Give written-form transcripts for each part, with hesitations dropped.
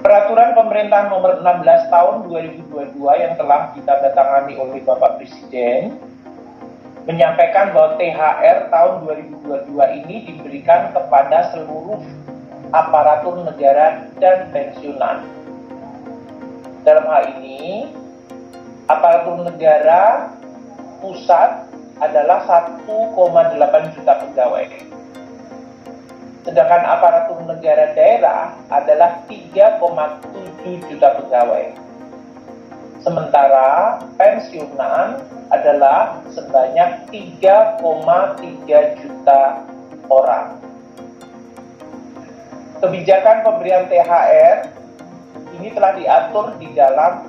Peraturan Pemerintah Nomor 16 Tahun 2022 yang telah ditandatangani oleh Bapak Presiden menyampaikan bahwa THR tahun 2022 ini diberikan kepada seluruh aparatur negara dan pensiunan. Dalam hal ini, aparatur negara pusat adalah 1,8 juta pegawai. Sedangkan aparatur negara daerah adalah 3,7 juta pegawai. Sementara pensiunan adalah sebanyak 3,3 juta orang. Kebijakan pemberian THR ini telah diatur di dalam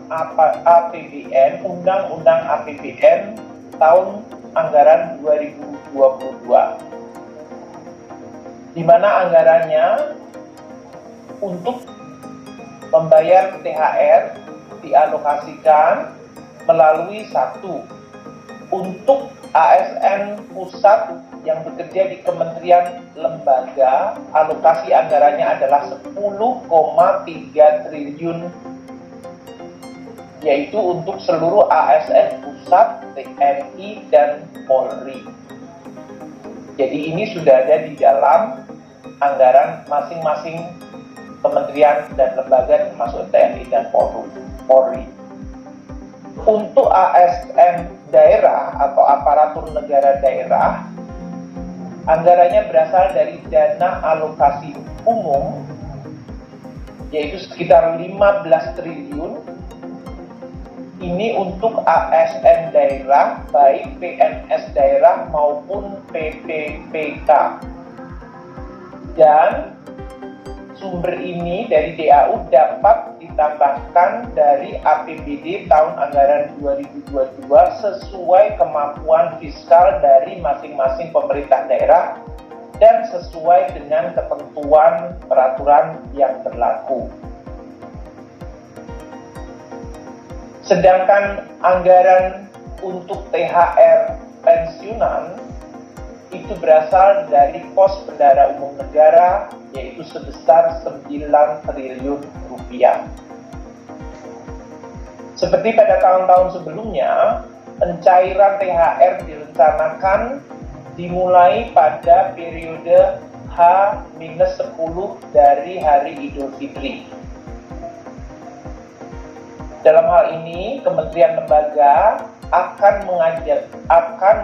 APBN, Undang-Undang APBN tahun anggaran 2022. Di mana anggarannya untuk membayar THR dialokasikan melalui satu, untuk ASN pusat yang bekerja di kementerian lembaga, alokasi anggarannya adalah 10,3 triliun, yaitu untuk seluruh ASN pusat, TNI, dan Polri. Jadi ini sudah ada di dalam anggaran masing-masing kementerian dan lembaga termasuk TNI dan Polri. Untuk ASN daerah atau aparatur negara daerah, anggarannya berasal dari dana alokasi umum, yaitu sekitar 15 triliun. Ini untuk ASN daerah, baik PNS daerah maupun PPPK. Dan sumber ini dari DAU dapat ditambahkan dari APBD tahun anggaran 2022 sesuai kemampuan fiskal dari masing-masing pemerintah daerah dan sesuai dengan ketentuan peraturan yang berlaku. Sedangkan anggaran untuk THR pensiunan itu berasal dari pos bendahara umum negara, yaitu sebesar 9 triliun rupiah. Seperti pada tahun-tahun sebelumnya, pencairan THR direncanakan dimulai pada periode H-10 dari Hari Idul Fitri. Dalam hal ini, kementerian lembaga akan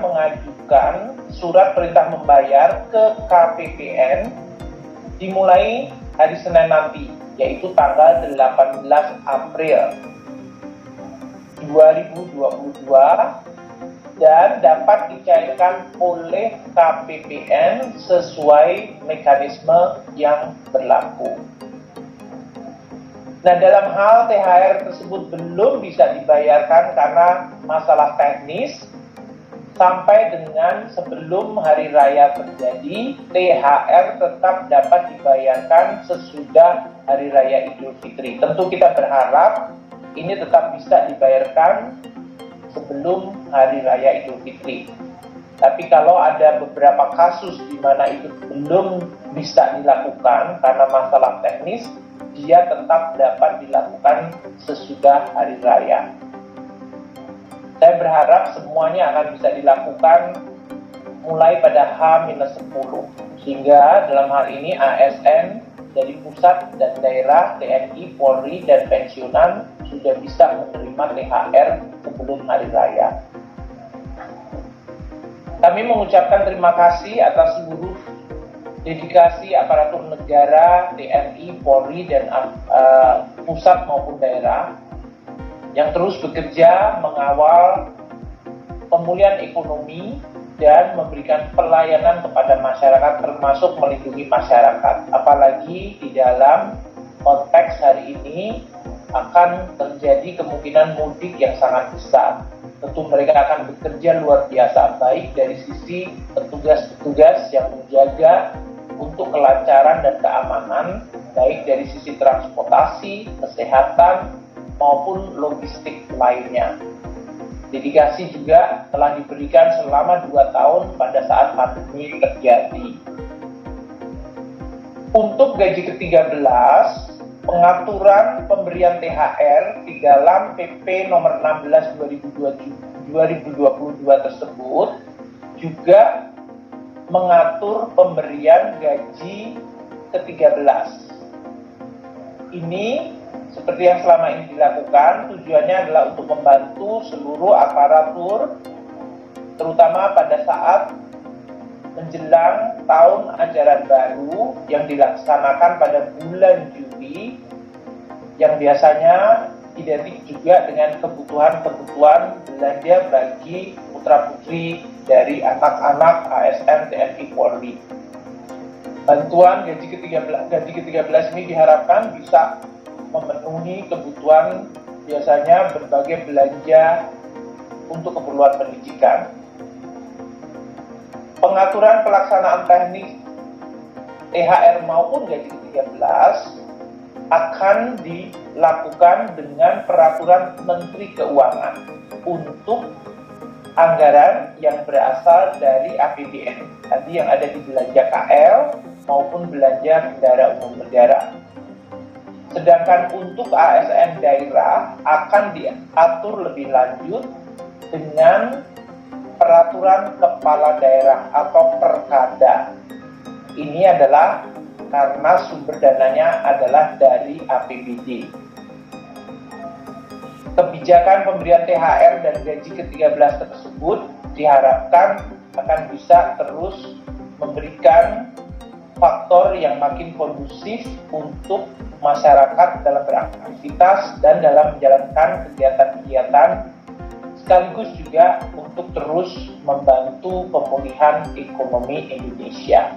mengajukan surat perintah membayar ke KPPN dimulai hari Senin nanti, yaitu tanggal 18 April 2022 dan dapat dicairkan oleh KPPN sesuai mekanisme yang berlaku. Nah, dalam hal THR tersebut belum bisa dibayarkan karena masalah teknis, sampai dengan sebelum hari raya terjadi, THR tetap dapat dibayarkan sesudah hari raya Idul Fitri. Tentu kita berharap ini tetap bisa dibayarkan sebelum hari raya Idul Fitri. Tapi kalau ada beberapa kasus di mana itu belum bisa dilakukan karena masalah teknis, dia tetap dapat dilakukan sesudah hari raya. Saya berharap semuanya akan bisa dilakukan mulai pada H-10, sehingga dalam hal ini ASN dari pusat dan daerah, TNI, Polri, dan pensiunan sudah bisa menerima THR sebelum hari raya. Kami mengucapkan terima kasih atas seluruh dedikasi aparatur negara, TNI, Polri, dan pusat maupun daerah yang terus bekerja mengawal pemulihan ekonomi dan memberikan pelayanan kepada masyarakat, termasuk melindungi masyarakat. Apalagi di dalam konteks hari ini akan terjadi kemungkinan mudik yang sangat besar. Tentu mereka akan bekerja luar biasa, baik dari sisi petugas-petugas yang menjaga untuk kelancaran dan keamanan, baik dari sisi transportasi, kesehatan, maupun logistik lainnya. Dedikasi juga telah diberikan selama 2 tahun pada saat pandemi terjadi. Untuk gaji ke-13, pengaturan pemberian THR di dalam PP nomor 16 2022 tersebut juga mengatur pemberian gaji ke-13. Ini seperti yang selama ini dilakukan, tujuannya adalah untuk membantu seluruh aparatur, terutama pada saat menjelang tahun ajaran baru yang dilaksanakan pada bulan Juli, yang biasanya identik juga dengan kebutuhan-kebutuhan belanja bagi putra-putri dari anak-anak ASN TNI Polri. Bantuan gaji ke-13 ini diharapkan bisa memenuhi kebutuhan biasanya berbagai belanja untuk keperluan pendidikan. Pengaturan pelaksanaan teknis THR maupun gaji ke-13 akan dilakukan dengan peraturan Menteri Keuangan untuk anggaran yang berasal dari APBN, tadi yang ada di belanja KL maupun belanja bendara umum negara. Sedangkan untuk ASN daerah akan diatur lebih lanjut dengan peraturan kepala daerah atau perkada. Ini adalah karena sumber dananya adalah dari APBD. Kebijakan pemberian THR dan gaji ke-13 tersebut diharapkan akan bisa terus memberikan faktor yang makin kondusif untuk masyarakat dalam beraktivitas dan dalam menjalankan kegiatan-kegiatan, sekaligus juga untuk terus membantu pemulihan ekonomi Indonesia.